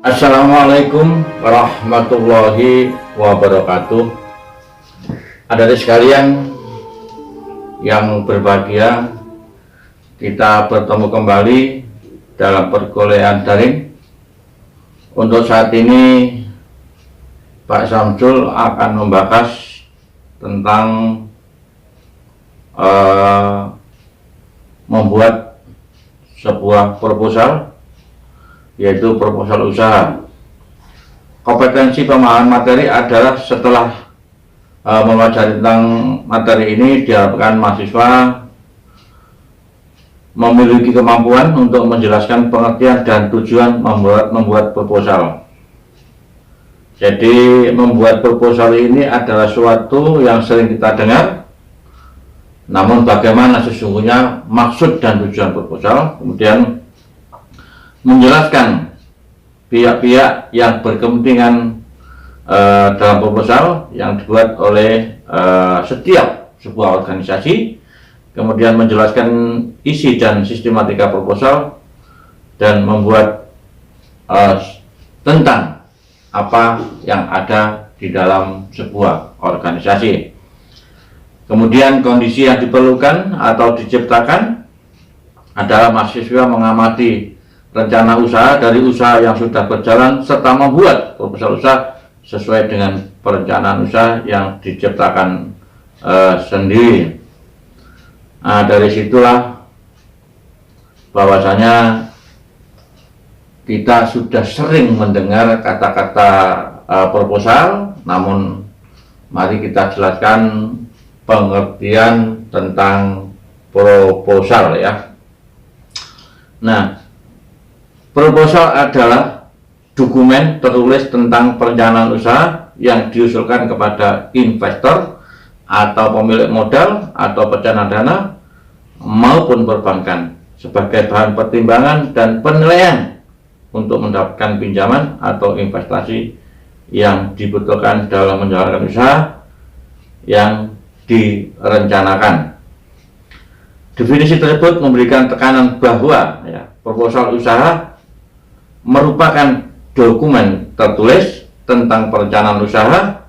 Assalamualaikum warahmatullahi wabarakatuh. Adik-adik sekalian yang berbahagia, kita bertemu kembali dalam perkuliahan daring. Untuk saat ini Pak Samsul akan membahas tentang membuat sebuah proposal, yaitu proposal usaha. Kompetensi pemahaman materi adalah setelah mempelajari tentang materi ini, diharapkan mahasiswa memiliki kemampuan untuk menjelaskan pengertian dan tujuan membuat proposal. Jadi membuat proposal ini adalah suatu yang sering kita dengar, namun bagaimana sesungguhnya maksud dan tujuan proposal, kemudian menjelaskan pihak-pihak yang berkepentingan dalam proposal yang dibuat oleh setiap sebuah organisasi, kemudian menjelaskan isi dan sistematika proposal, dan membuat tentang apa yang ada di dalam sebuah organisasi. Kemudian kondisi yang diperlukan atau diciptakan adalah mahasiswa mengamati rencana usaha dari usaha yang sudah berjalan serta membuat proposal usaha sesuai dengan perencanaan usaha yang diciptakan sendiri. Nah, dari situlah bahwasanya kita sudah sering mendengar kata-kata proposal, namun mari kita jelaskan pengertian tentang proposal ya. Nah, proposal adalah dokumen tertulis tentang perencanaan usaha yang diusulkan kepada investor atau pemilik modal atau pecahan dana maupun perbankan sebagai bahan pertimbangan dan penilaian untuk mendapatkan pinjaman atau investasi yang dibutuhkan dalam menjalankan usaha yang direncanakan. Definisi tersebut memberikan tekanan bahwa proposal usaha merupakan dokumen tertulis tentang perencanaan usaha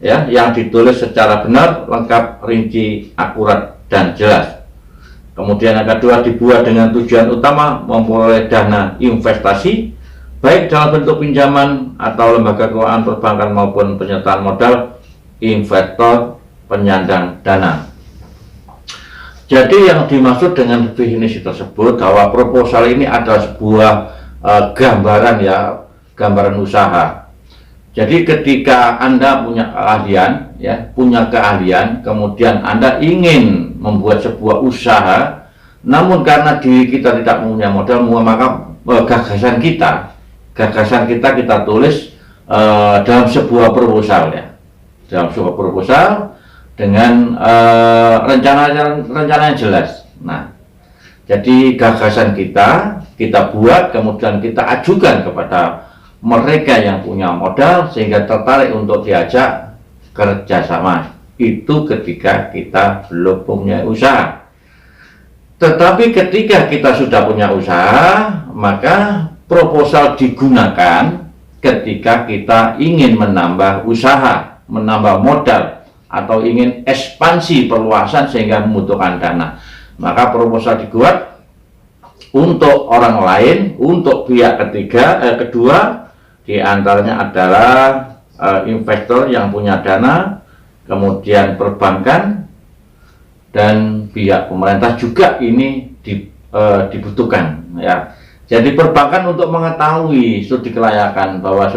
yang ditulis secara benar, lengkap, rinci, akurat, dan jelas. Kemudian yang kedua, dibuat dengan tujuan utama memperoleh dana investasi baik dalam bentuk pinjaman atau lembaga keuangan perbankan maupun penyertaan modal investor penyandang dana. Jadi yang dimaksud dengan definisi tersebut bahwa proposal ini adalah sebuah gambaran usaha. Jadi ketika Anda punya keahlian, kemudian Anda ingin membuat sebuah usaha, namun karena diri kita tidak punya modal, maka gagasan kita tulis dalam sebuah proposal dalam sebuah proposal dengan rencana yang jelas. Nah, jadi gagasan kita buat, kemudian kita ajukan kepada mereka yang punya modal sehingga tertarik untuk diajak kerjasama. Itu ketika kita belum punya usaha. Tetapi ketika kita sudah punya usaha, maka proposal digunakan ketika kita ingin menambah usaha, menambah modal, atau ingin ekspansi perluasan sehingga membutuhkan dana. Maka proposal dibuat untuk orang lain, untuk pihak kedua, diantaranya adalah investor yang punya dana, kemudian perbankan, dan pihak pemerintah juga ini dibutuhkan ya. Jadi perbankan untuk mengetahui studi kelayakan bahwa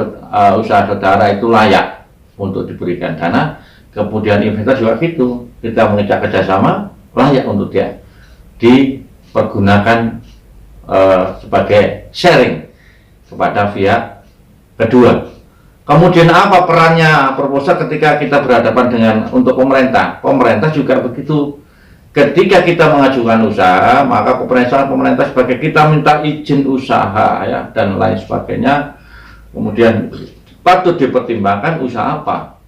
usaha saudara itu layak untuk diberikan dana, kemudian investor juga gitu, kita mengajak kerjasama layak untuk dia dipergunakan sebagai sharing kepada pihak kedua. Kemudian apa perannya proposal ketika kita berhadapan dengan untuk pemerintah? Pemerintah juga begitu. Ketika kita mengajukan usaha, maka pemerintah sebagai kita minta izin usaha dan lain sebagainya. Kemudian patut dipertimbangkan usaha apa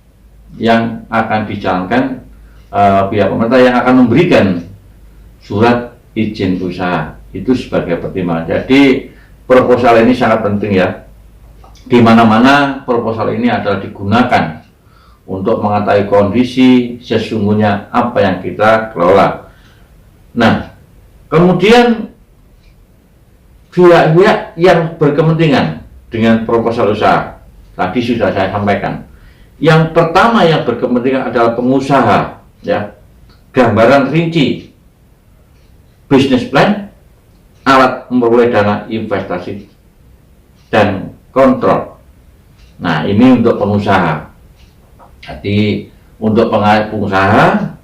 yang akan dijalankan pihak pemerintah yang akan memberikan surat izin usaha. Itu sebagai pertimbangan. Jadi proposal ini sangat penting ya. di mana-mana proposal ini adalah digunakan untuk mengetahui kondisi sesungguhnya apa yang kita kelola. Nah, kemudian pihak-pihak yang berkepentingan dengan proposal usaha, tadi sudah saya sampaikan. Yang pertama yang berkepentingan adalah pengusaha, ya, gambaran rinci, bisnis plan, alat memperoleh dana investasi, dan kontrol. Nah, ini untuk pengusaha. Jadi untuk pengusaha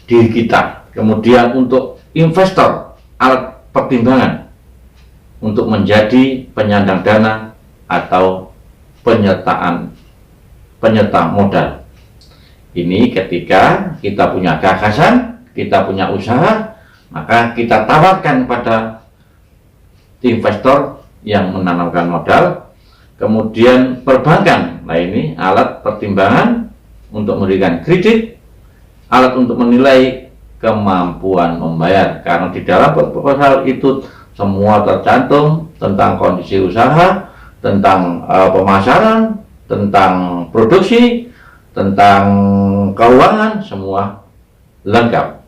diri kita. Kemudian untuk investor, alat pertimbangan untuk menjadi penyandang dana atau penyerta modal. Ini ketika kita punya gagasan, kita punya usaha, maka kita tawarkan pada investor yang menanamkan modal. Kemudian perbankan, nah ini alat pertimbangan untuk memberikan kredit, alat untuk menilai kemampuan membayar, karena di dalam proposal itu semua tercantum tentang kondisi usaha, tentang pemasaran, tentang produksi, tentang keuangan, semua lengkap.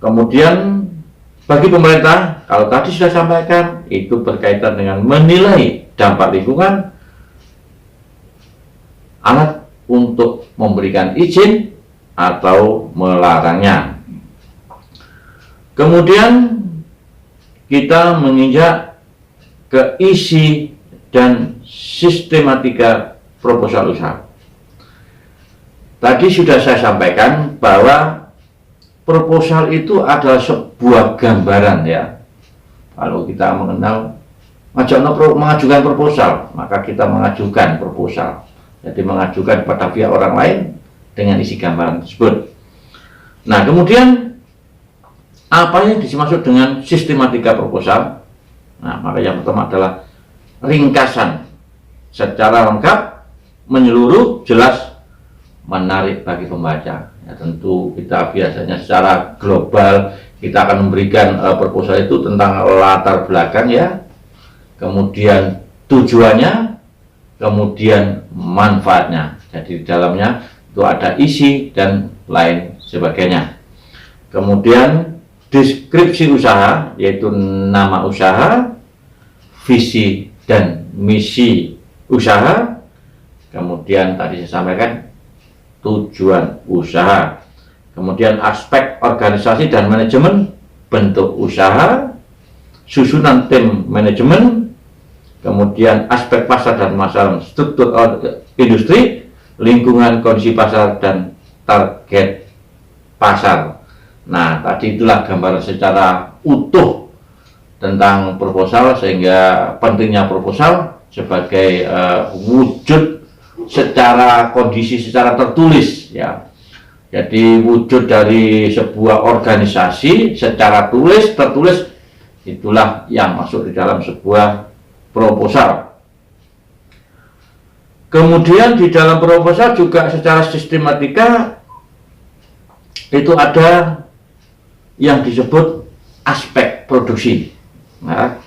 Kemudian bagi pemerintah, kalau tadi sudah sampaikan, itu berkaitan dengan menilai dampak lingkungan, alat untuk memberikan izin atau melarangnya. Kemudian kita menginjak ke isi dan sistematika proposal usaha. Tadi sudah saya sampaikan bahwa proposal itu adalah sebuah gambaran, ya. Kalau kita mengenal mengajukan proposal, maka kita mengajukan proposal. Jadi mengajukan kepada pihak orang lain dengan isi gambaran tersebut. Nah, kemudian apa yang dimaksud dengan sistematika proposal? Nah, maka yang pertama adalah ringkasan secara lengkap, menyeluruh, jelas, menarik bagi pembaca. Ya, tentu kita biasanya secara global kita akan memberikan proposal itu tentang latar belakang, ya, kemudian tujuannya, kemudian manfaatnya. Jadi di dalamnya itu ada isi dan lain sebagainya. Kemudian deskripsi usaha, yaitu nama usaha, visi dan misi usaha. Kemudian tadi saya sampaikan tujuan usaha. Kemudian aspek organisasi dan manajemen, bentuk usaha, susunan tim manajemen, kemudian aspek pasar dan masalah struktur industri, lingkungan kondisi pasar dan target pasar. Nah, tadi itulah gambaran secara utuh tentang proposal, sehingga pentingnya proposal sebagai wujud secara kondisi secara tertulis, ya. Jadi wujud dari sebuah organisasi secara tertulis, itulah yang masuk di dalam sebuah proposal. Kemudian di dalam proposal juga secara sistematika itu ada yang disebut aspek produksi. Nah,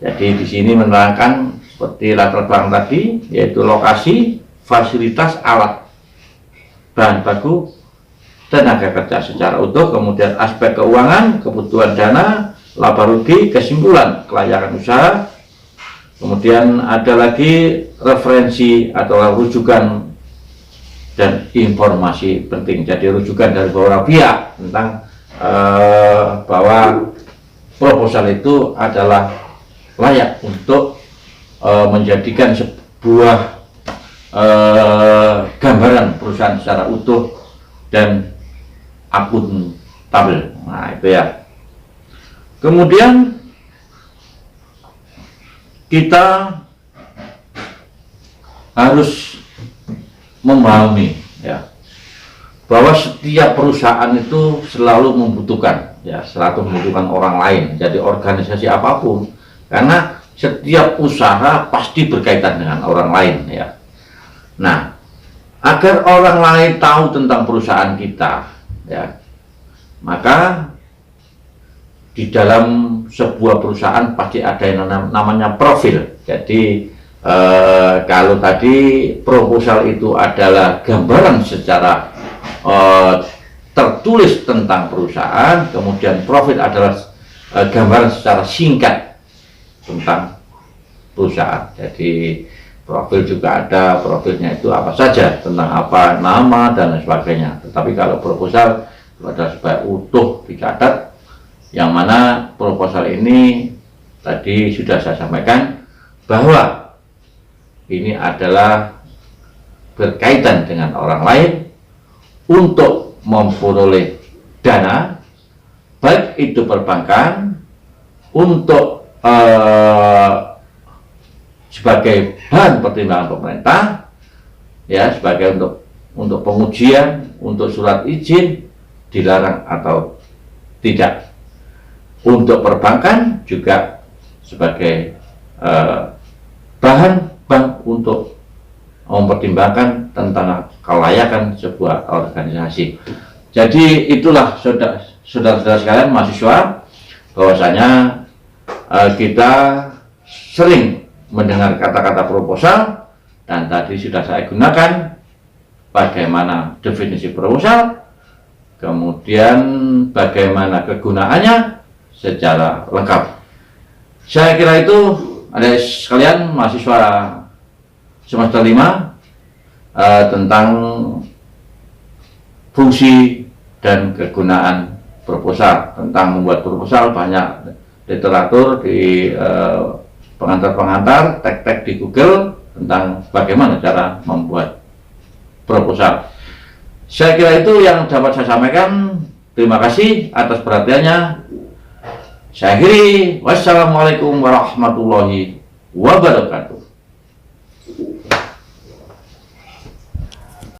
jadi di sini menerangkan seperti latar belakang tadi, yaitu lokasi, fasilitas, alat, bahan baku, tenaga kerja secara utuh, kemudian aspek keuangan, kebutuhan dana, laba rugi, kesimpulan kelayakan usaha, kemudian ada lagi referensi atau rujukan dan informasi penting. Jadi rujukan dari beberapa pihak tentang bahwa proposal itu adalah layak untuk menjadikan sebuah gambaran perusahaan secara utuh dan akuntabel. Nah, itu ya. Kemudian kita harus memahami, ya, bahwa setiap perusahaan itu selalu membutuhkan, ya, selalu membutuhkan orang lain. Jadi organisasi apapun, karena setiap usaha pasti berkaitan dengan orang lain, ya. Nah, agar orang lain tahu tentang perusahaan kita, ya, maka di dalam sebuah perusahaan pasti ada yang namanya profil. Jadi Kalau tadi proposal itu adalah gambaran secara tertulis tentang perusahaan, kemudian profil adalah gambaran secara singkat tentang perusahaan. Jadi profil juga ada, profilnya itu apa saja, tentang apa, nama dan lain sebagainya. Tetapi kalau proposal itu adalah supaya utuh dicatat, yang mana proposal ini tadi sudah saya sampaikan bahwa ini adalah berkaitan dengan orang lain untuk memperoleh dana, baik itu perbankan, untuk sebagai bahan pertimbangan pemerintah, ya, sebagai untuk pengujian, untuk surat izin dilarang atau tidak. Untuk perbankan juga sebagai bahan bank untuk mempertimbangkan tentang kelayakan sebuah organisasi. Jadi itulah saudara-saudara sekalian mahasiswa, bahwasanya kita sering mendengar kata-kata proposal, dan tadi sudah saya gunakan bagaimana definisi proposal, kemudian bagaimana kegunaannya secara lengkap. Saya kira itu ada sekalian mahasiswa semester 5 tentang fungsi dan kegunaan proposal. Tentang membuat proposal banyak literatur di pengantar-pengantar, tag-tag di Google tentang bagaimana cara membuat proposal. Saya kira itu yang dapat saya sampaikan. Terima kasih atas perhatiannya. Saya akhiri. Wassalamualaikum warahmatullahi wabarakatuh.